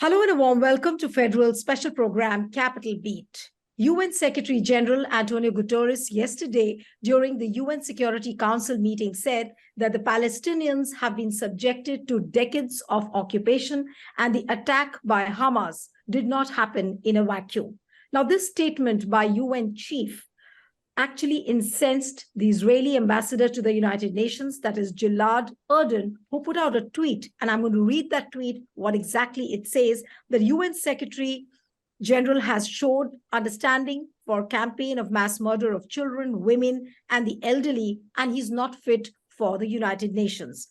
Hello and a warm welcome to Federal Special Program Capital Beat. UN Secretary General Antonio Guterres yesterday during the UN Security Council meeting said that the Palestinians have been subjected to decades of occupation and the attack by Hamas did not happen in a vacuum. Now, this statement by UN chief actually incensed the Israeli ambassador to the United Nations, that is Gilad Erdan, who put out a tweet. And I'm going to read that tweet, what exactly it says. The UN Secretary General has showed understanding for campaign of mass murder of children, women, and the elderly, and he's not fit for the United Nations.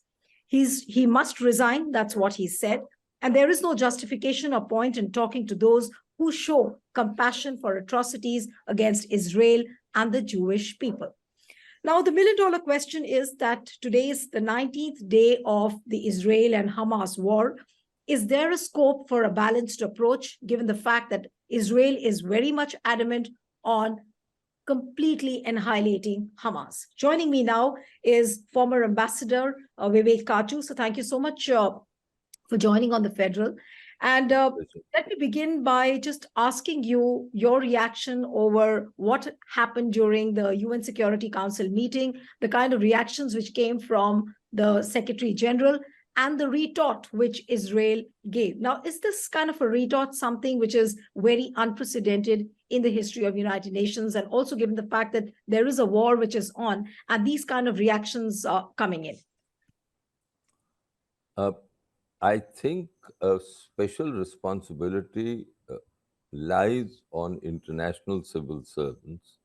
He must resign, that's what he said. And there is no justification or point in talking to those who show compassion for atrocities against Israel and the Jewish people. Now, the million-dollar question is that today is the 19th day of the Israel and Hamas war. Is there a scope for a balanced approach, given the fact that Israel is very much adamant on completely annihilating Hamas? Joining me now is former Ambassador Vivek Katju. So thank you so much for joining on the Federal. And let me begin by just asking you your reaction over what happened during the UN Security Council meeting, the kind of reactions which came from the Secretary General and the retort which Israel gave. Now, is this kind of a retort something which is very unprecedented in the history of United Nations, and also given the fact that there is a war which is on and these kind of reactions are coming in? I think a special responsibility lies on international civil servants.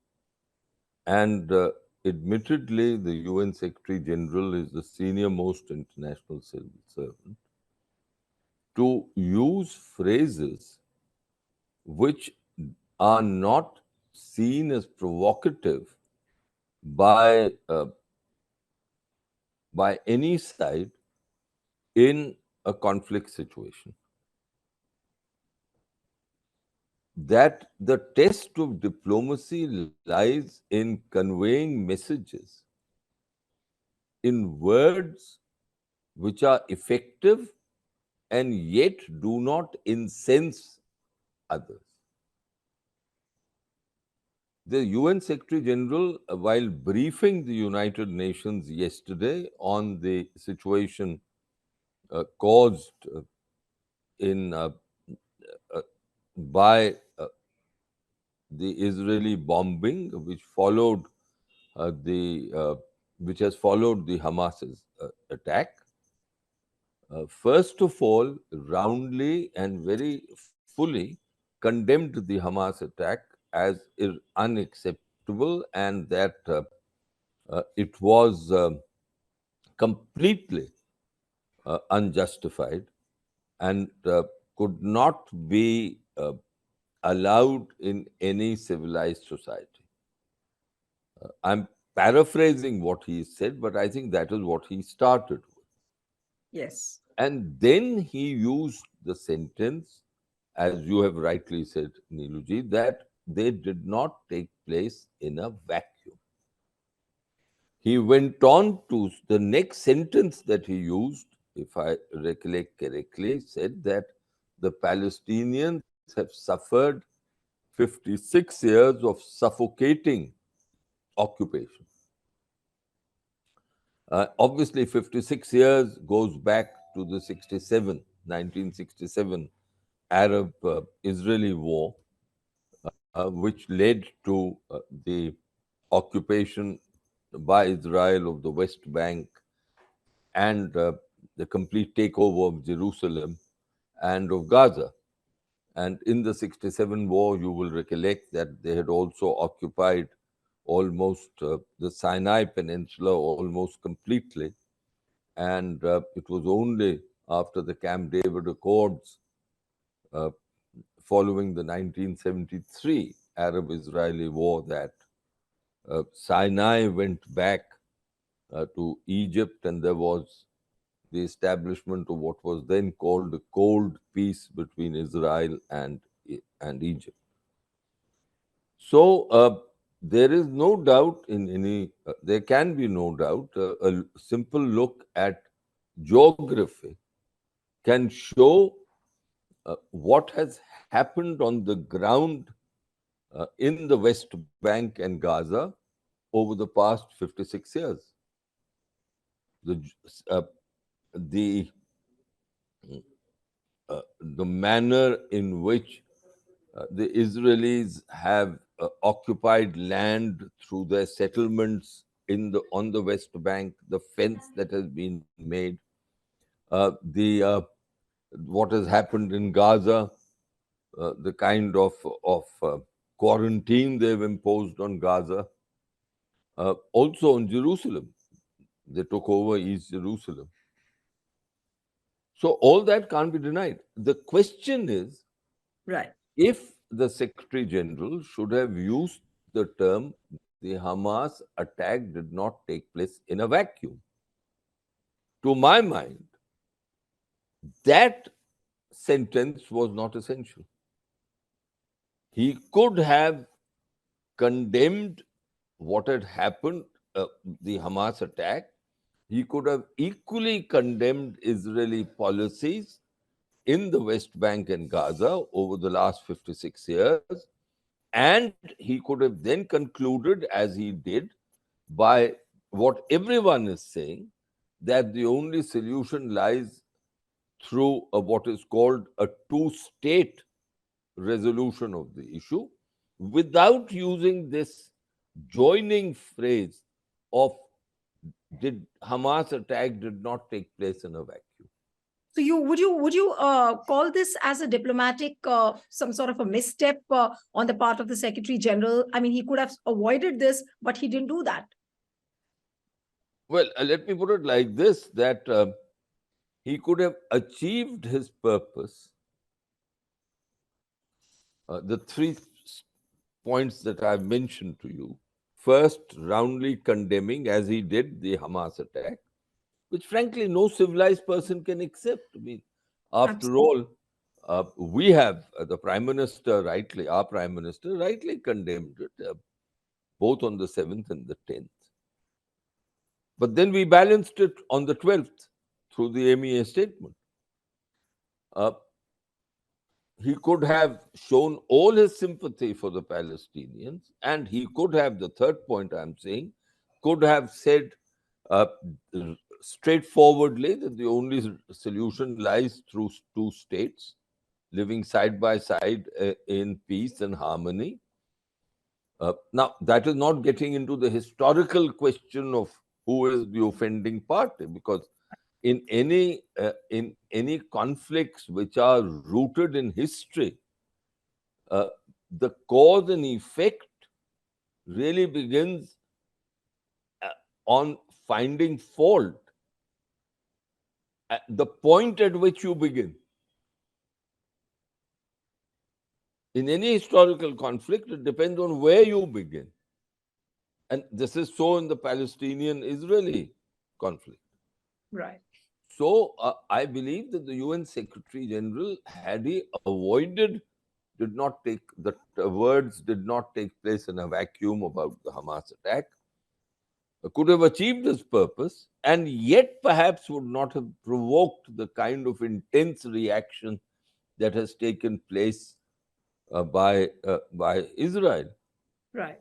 And admittedly, the UN Secretary General is the senior most international civil servant, to use phrases which are not seen as provocative by any side in a conflict situation. That the test of diplomacy lies in conveying messages in words which are effective and yet do not incense others. The UN Secretary General, while briefing the United Nations yesterday on the situation caused by the Israeli bombing, which has followed the Hamas's attack, first of all, roundly and very fully condemned the Hamas attack as unacceptable, and that it was completely unjustified and could not be allowed in any civilized society. I'm paraphrasing what he said, but I think that is what he started with. Yes. And then he used the sentence, as you have rightly said, Neeluji, that they did not take place in a vacuum. He went on to the next sentence that he used, if I recollect correctly, said that the Palestinians have suffered 56 years of suffocating occupation. Obviously, 56 years goes back to the 1967 Arab-Israeli war, which led to the occupation by Israel of the West Bank and the complete takeover of Jerusalem and of Gaza. And in the 67 war, you will recollect that they had also occupied almost the Sinai Peninsula almost completely. And it was only after the Camp David Accords following the 1973 Arab-Israeli war that Sinai went back to Egypt, and there was the establishment of what was then called the Cold Peace between Israel and Egypt. So there is no doubt there can be no doubt, a simple look at geography can show what has happened on the ground in the West Bank and Gaza over the past 56 years. The, uh, the, the manner in which the Israelis have occupied land through their settlements on the West Bank, the fence that has been made, the what has happened in Gaza, the kind of quarantine they've imposed on Gaza, also on Jerusalem. They took over East Jerusalem. So all that can't be denied. The question is, Right. if the Secretary General should have used the term, the Hamas attack did not take place in a vacuum. To my mind, that sentence was not essential. He could have condemned what had happened, the Hamas attack. He could have equally condemned Israeli policies in the West Bank and Gaza over the last 56 years. And he could have then concluded, as he did, by what everyone is saying, that the only solution lies through what is called a two-state resolution of the issue, without using this joining phrase of did Hamas attack did not take place in a vacuum. So would you call this as a diplomatic some sort of a misstep on the part of the Secretary General? I mean, he could have avoided this, but he didn't do that. Well, let me put it like this, that he could have achieved his purpose. The three points that I've mentioned to you. First, roundly condemning, as he did, the Hamas attack, which frankly no civilized person can accept. I mean, after all, we have the Prime Minister rightly, our Prime Minister rightly condemned it, both on the 7th and the 10th. But then we balanced it on the 12th through the MEA statement. He could have shown all his sympathy for the Palestinians, and he could have, the third point I'm saying, could have said uh, straightforwardly that the only solution lies through two states living side by side in peace and harmony. Now, that is not getting into the historical question of who is the offending party, because in any conflicts which are rooted in history, the cause and effect really begins on finding fault at the point at which you begin. In any historical conflict, it depends on where you begin. And this is so in the Palestinian-Israeli conflict. Right. So I believe that the UN Secretary General, had he avoided, the words did not take place in a vacuum about the Hamas attack, could have achieved his purpose, and yet perhaps would not have provoked the kind of intense reaction that has taken place by Israel. Right.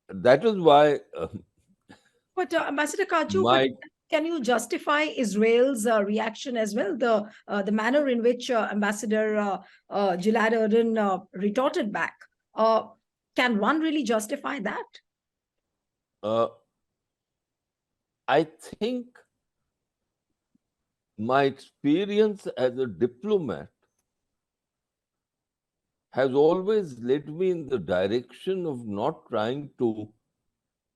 That is why But Ambassador Katju, but my can you justify Israel's reaction as well? The manner in which Ambassador Gilad Erdan retorted back. Can one really justify that? I think my experience as a diplomat has always led me in the direction of not trying to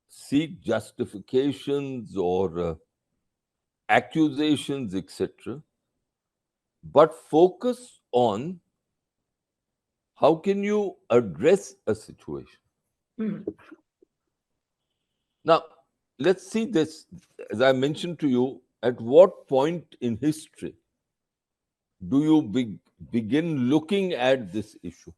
seek justifications or accusations, etc., but focus on how can you address a situation. Hmm. Now, let's see this, as I mentioned to you, at what point in history do you begin looking at this issue?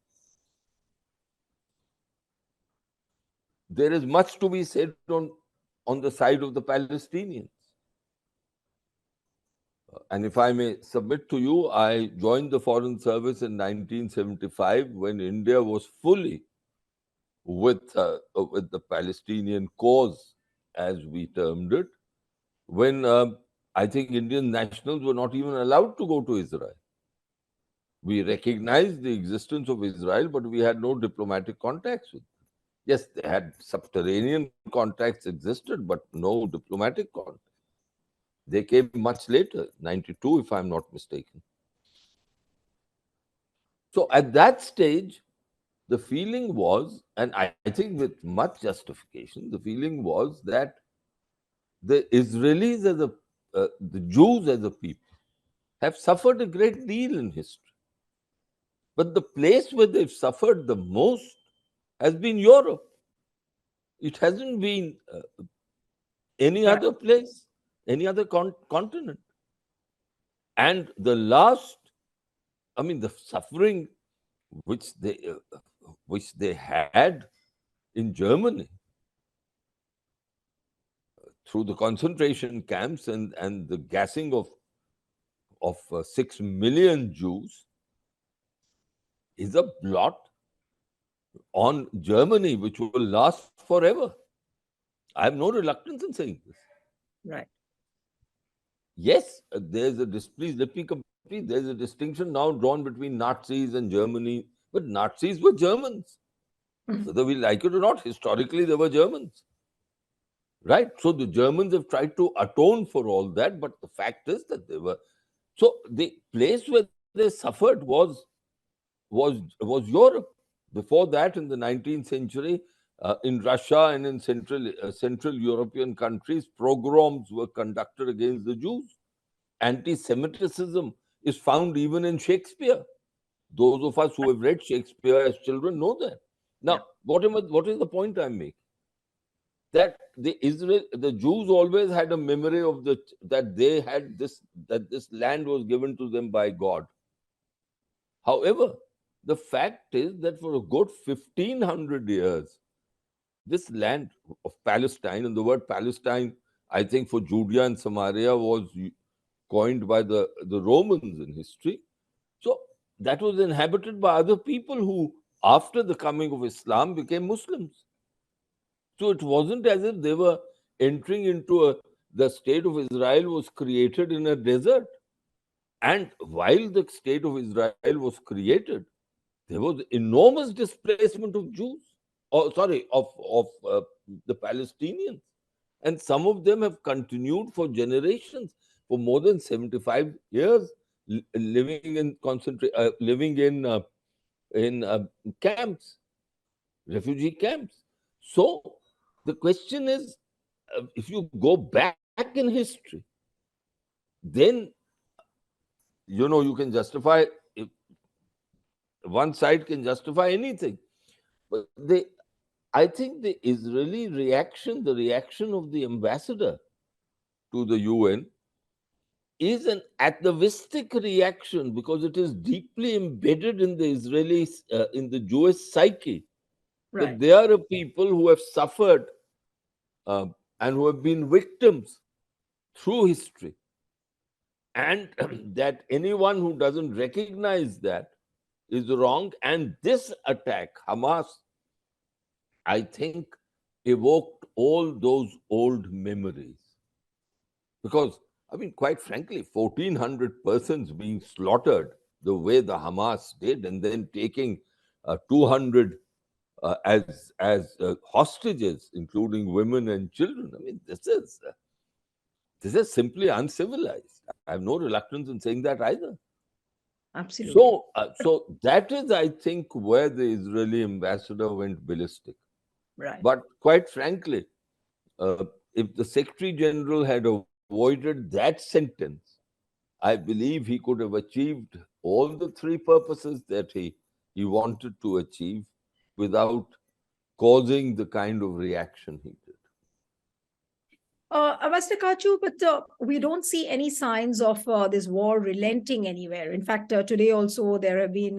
There is much to be said on the side of the Palestinians. And if I may submit to you, I joined the Foreign Service in 1975 when India was fully with the Palestinian cause, as we termed it, when I think Indian nationals were not even allowed to go to Israel. We recognized the existence of Israel, but we had no diplomatic contacts with them. Yes, they had subterranean contacts existed, but no diplomatic contacts. They came much later, 92, if I'm not mistaken. So at that stage, the feeling was, and I think with much justification, the feeling was that the Israelis as the Jews as a people have suffered a great deal in history. But the place where they've suffered the most has been Europe. It hasn't been any Right. other place, any other continent. And the last, I mean, the suffering which they had in Germany through the concentration camps and the gassing of 6 million Jews is a blot on Germany which will last forever. I have no reluctance in saying this. Right. Yes, there's a please let me complete. There's a distinction now drawn between Nazis and Germany, but Nazis were Germans. Whether we like it or not, historically they were Germans. Right? So the Germans have tried to atone for all that, but the fact is that they were. So the place where they suffered was Europe. Before that, in the 19th century, in Russia and in Central European countries, pogroms were conducted against the Jews. Anti-Semitism is found even in Shakespeare. Those of us who have read Shakespeare as children know that. Yeah. Now, what is the point I'm making? That the Jews always had a memory of that they had that this land was given to them by God. However, the fact is that for a good 1500 years, this land of Palestine, and the word Palestine, I think for Judea and Samaria was coined by the Romans in history. So that was inhabited by other people who, after the coming of Islam, became Muslims. So it wasn't as if they were entering into the state of Israel was created in a desert. And while the state of Israel was created, there was enormous displacement of Jews, or sorry, of the Palestinians. And some of them have continued for generations, for more than 75 years, living in camps, refugee camps. So the question is, if you go back in history, then you can justify if one side can justify anything. But I think the Israeli reaction, the reaction of the ambassador to the UN, is an atavistic reaction because it is deeply embedded in the in the Jewish psyche, that Right. they are a people who have suffered uh, and who have been victims through history, and that anyone who doesn't recognize that is wrong. And this attack, Hamas, I think, evoked all those old memories. Because, I mean, quite frankly, 1,400 persons being slaughtered the way the Hamas did, and then taking 200 as hostages, including women and children. I mean, this is simply uncivilized. I have no reluctance in saying that either. Absolutely. So that is, I think, where the Israeli ambassador went ballistic. Right. But quite frankly, if the Secretary General had avoided that sentence, I believe he could have achieved all the three purposes that he wanted to achieve without causing the kind of reaction he did. Ambassador Katju, but we don't see any signs of this war relenting anywhere. In fact, today also there have been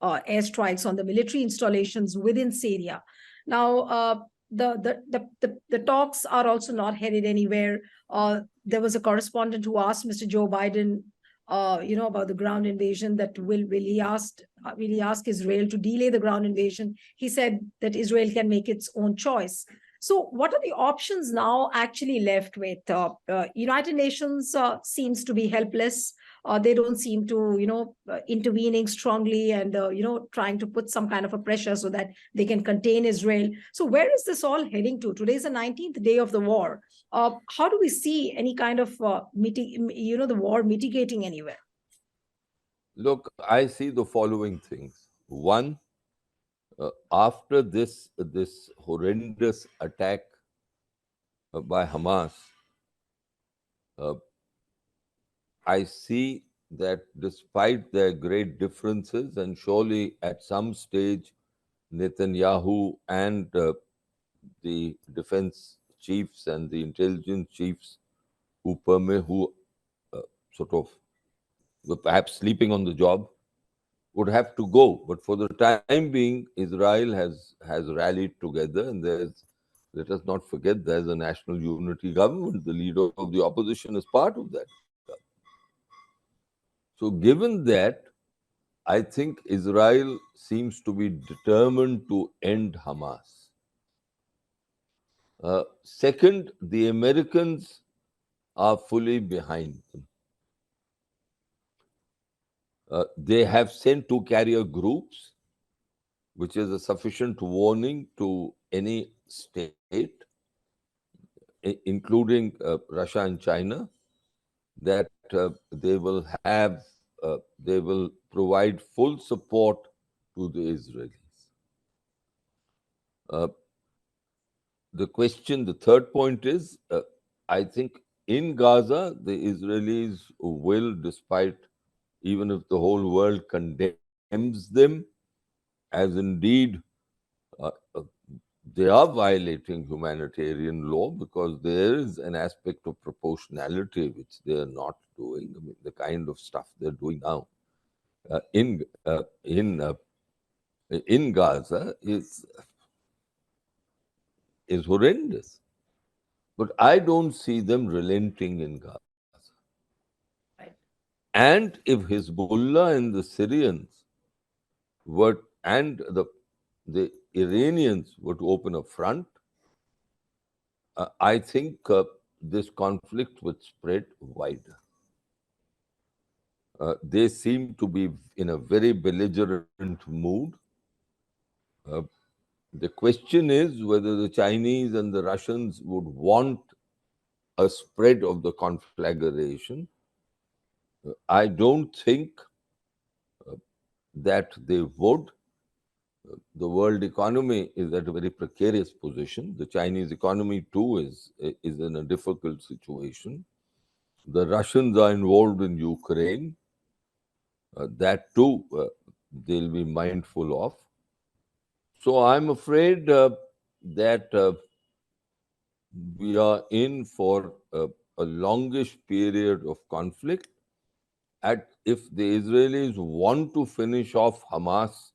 airstrikes on the military installations within Syria. Now, the talks are also not headed anywhere. there was a correspondent who asked Mr. Joe Biden, about the ground invasion. That will he ask Israel to delay the ground invasion? He said that Israel can make its own choice. So, what are the options now actually left with? United Nations seems to be helpless. They don't seem to, intervening strongly and, trying to put some kind of a pressure so that they can contain Israel. So, where is this all heading to? Today is the 19th day of the war. How do we see any kind of, the war mitigating anywhere? Look, I see the following things. One, after this horrendous attack by Hamas, uh, I see that despite their great differences, and surely at some stage, Netanyahu and the defense chiefs and the intelligence chiefs who sort of were perhaps sleeping on the job would have to go. But for the time being, Israel has rallied together, and let us not forget, there's a national unity government. The leader of the opposition is part of that. So, given that, I think Israel seems to be determined to end Hamas. Second, the Americans are fully behind them. They have sent two carrier groups, which is a sufficient warning to any state, including Russia and China, that they will provide full support to the Israelis. The third point is, I think in Gaza, the Israelis will, despite, even if the whole world condemns them, as indeed they are violating humanitarian law, because there is an aspect of proportionality which they are not doing. I mean, the kind of stuff they're doing now in Gaza is horrendous. But I don't see them relenting in Gaza. Right. And if Hezbollah and the Syrians and the Iranians were to open a front, I think this conflict would spread wider. They seem to be in a very belligerent mood. The question is whether the Chinese and the Russians would want a spread of the conflagration. I don't think that they would. The world economy is at a very precarious position. The Chinese economy too is in a difficult situation. The Russians are involved in Ukraine. That too they'll be mindful of. So I'm afraid that we are in for a longish period of conflict. If the Israelis want to finish off Hamas,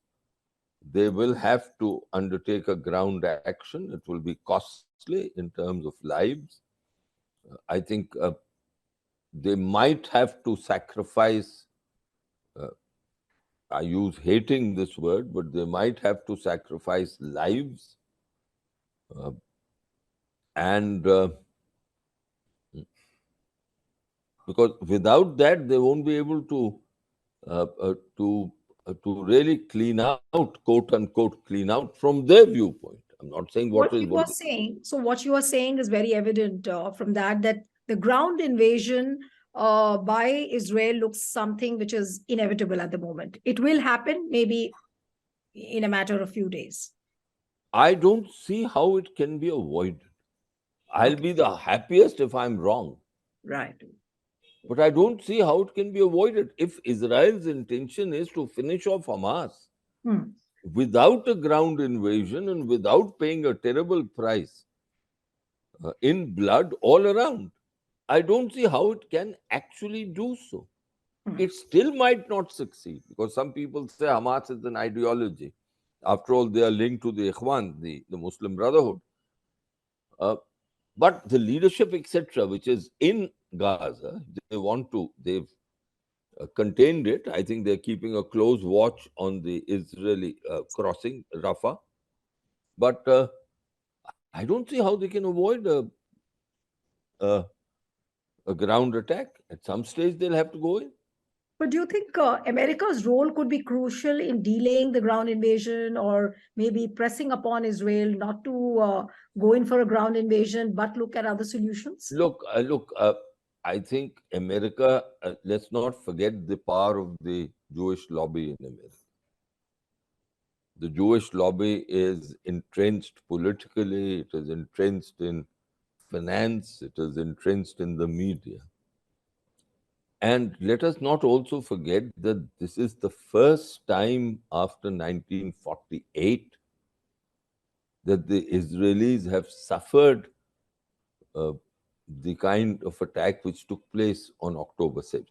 they will have to undertake a ground action. It will be costly in terms of lives. I think they might have to sacrifice, I use hating this word, but they might have to sacrifice lives. And because without that, they won't be able to really clean out, quote unquote, clean out from their viewpoint. I'm not saying What you are saying, so what you are saying is very evident from that the ground invasion by Israel looks something which is inevitable at the moment. It will happen maybe in a matter of few days. I don't see how it can be avoided. I'll be the happiest if I'm wrong. Right. But I don't see how it can be avoided. If Israel's intention is to finish off Hamas without a ground invasion and without paying a terrible price in blood all around, I don't see how it can actually do so. It still might not succeed, because some people say Hamas is an ideology. After all, they are linked to the Ikhwan, the Muslim Brotherhood. But the leadership, etc., which is in Gaza. They want to. They've contained it. I think they're keeping a close watch on the Israeli crossing Rafah. But I don't see how they can avoid a, a ground attack. At some stage, they'll have to go in. But do you think America's role could be crucial in delaying the ground invasion or maybe pressing upon Israel not to go in for a ground invasion but look at other solutions? Look. I think America. Let's not forget the power of the Jewish lobby in America. The Jewish lobby is entrenched politically. It is entrenched in finance. It is entrenched in the media. And let us not also forget that this is the first time after 1948 that the Israelis have suffered uh, the kind of attack which took place on October 7th.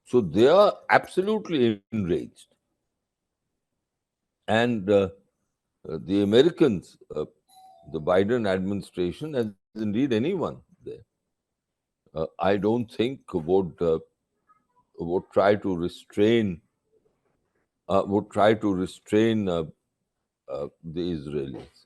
So they are absolutely enraged. And the Americans, the Biden administration, as indeed anyone there, I don't think would try to restrain the Israelis.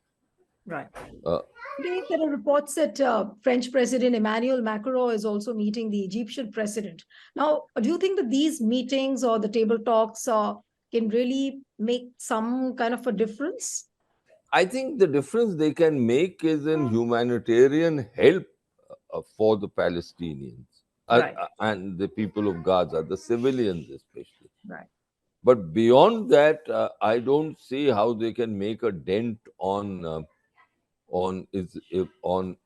Right. Uh, Today, there are reports that French President Emmanuel Macron is also meeting the Egyptian president. Now, do you think that these meetings or the table talks can really make some kind of a difference? I think the difference they can make is in humanitarian help for the Palestinians Right, and the people of Gaza, the civilians especially. right, But beyond that, I don't see how they can make a dent on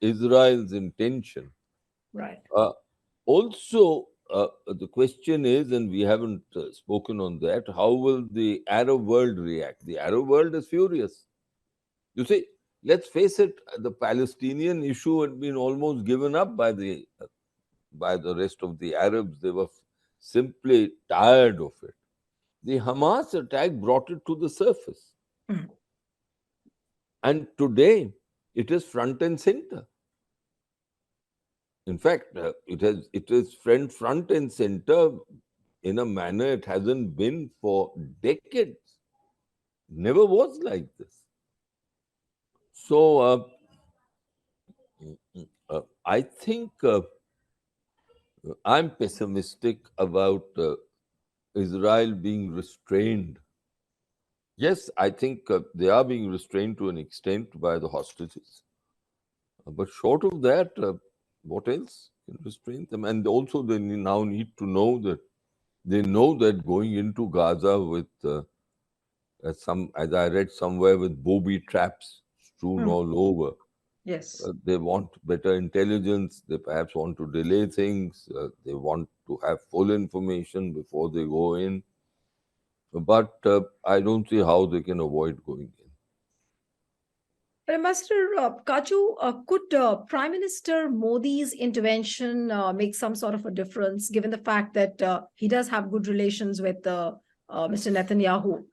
Israel's intention. right. Uh, Also, the question is, and we haven't spoken on that, how will the Arab world react? The Arab world is furious. You see, let's face it, the Palestinian issue had been almost given up by the rest of the Arabs. They were simply tired of it. The Hamas attack brought it to the surface. Mm. And today, it is front and center. In fact, it is front and center in a manner it hasn't been for decades. Never was like this. So I think I'm pessimistic about Israel being restrained. Yes, I think they are being restrained to an extent by the hostages. But short of that, what else can restrain them? And also, they now need to know that they know that going into Gaza with as I read somewhere, with booby traps strewn Mm. all over. Yes. They want better intelligence. They perhaps want to delay things. They want to have full information before they go in. But I don't see how they can avoid going in. Ambassador Katju, could Prime Minister Modi's intervention make some sort of a difference, given the fact that he does have good relations with Mr. Netanyahu?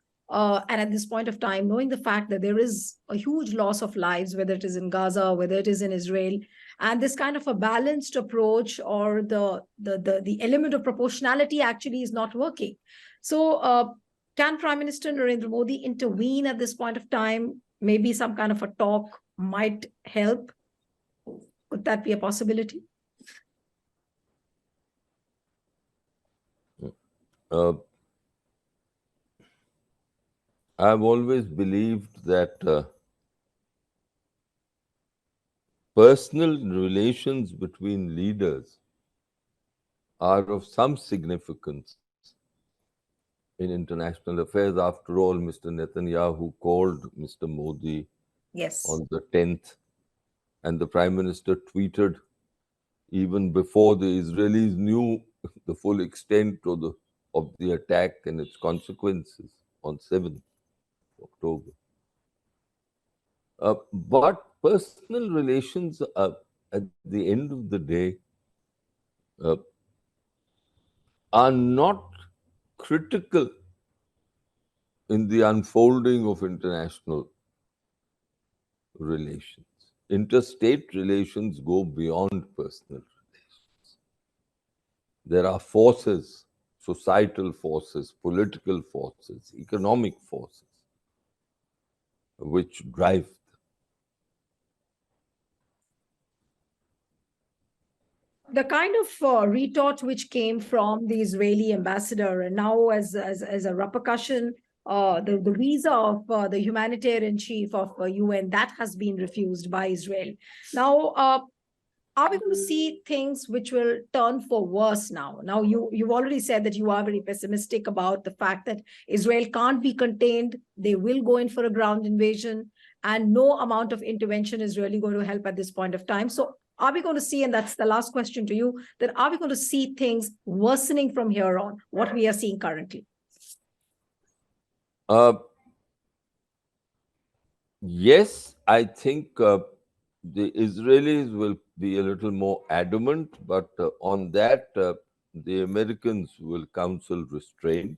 And at this point of time, knowing the fact that there is a huge loss of lives, whether it is in Gaza, whether it is in Israel, and this kind of a balanced approach or the element of proportionality actually is not working. So, can Prime Minister Narendra Modi intervene at this point of time? Maybe some kind of a talk might help. Could that be a possibility? Uh, I've always believed that personal relations between leaders are of some significance in international affairs. After all, Mr. Netanyahu called Mr. Modi Yes. on the 10th, and the Prime Minister tweeted even before the Israelis knew the full extent of the attack and its consequences on 7th October. But personal relations, at the end of the day, uh, are not critical in the unfolding of international relations. Interstate relations go beyond personal relations. there are forces, societal forces, political forces, economic forces, which drive. The kind of retort which came from the Israeli ambassador, and now as a repercussion, the visa of the humanitarian chief of UN, that has been refused by Israel. Now, are we going to see things which will turn for worse now? Now, you've already said that you are very pessimistic about the fact that Israel can't be contained. They will go in for a ground invasion, and no amount of intervention is really going to help at this point of time. So are we going to see, and that's the last question to you, that are we going to see things worsening from here on, what we are seeing currently? Yes, I think the Israelis will be a little more adamant, but on that, the Americans will counsel restraint.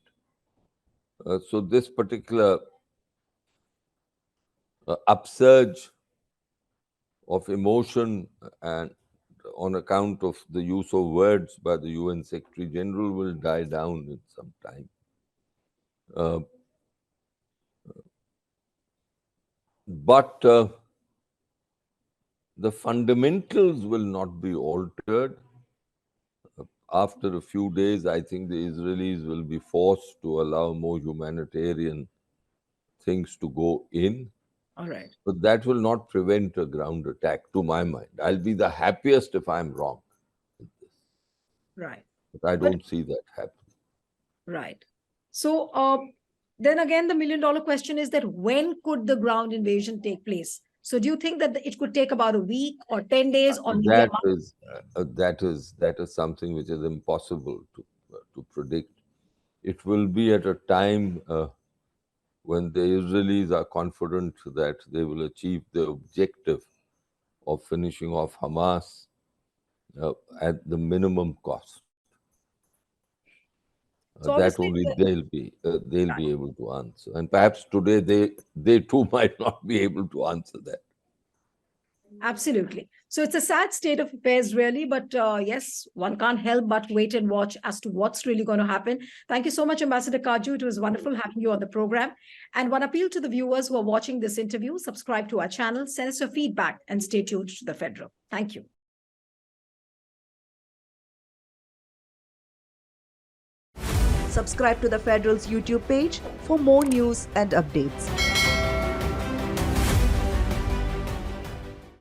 So this particular upsurge of emotion and on account of the use of words by the UN Secretary General will die down in some time. But the fundamentals will not be altered. After a few days, I think the Israelis will be forced to allow more humanitarian things to go in. All right. But that will not prevent a ground attack, to my mind. I'll be the happiest if I'm wrong. Right. But I don't see that happening. Right. So then again, the $1 million question is that when could the ground invasion take place? So do you think that it could take about a week or 10 days or maybe a month? That is something which is impossible to predict. It will be at a time when the Israelis are confident that they will achieve the objective of finishing off Hamas at the minimum cost. So That obviously only they'll be able to answer, and perhaps today they too might not be able to answer that. Absolutely. So it's a sad state of affairs, really. But yes, one can't help but wait and watch as to what's really going to happen. Thank you so much, Ambassador Katju. It was wonderful having you on the program. And one appeal to the viewers who are watching this interview, subscribe to our channel, send us your feedback, and stay tuned to the Federal. Thank you. Subscribe to the Federal's YouTube page for more news and updates.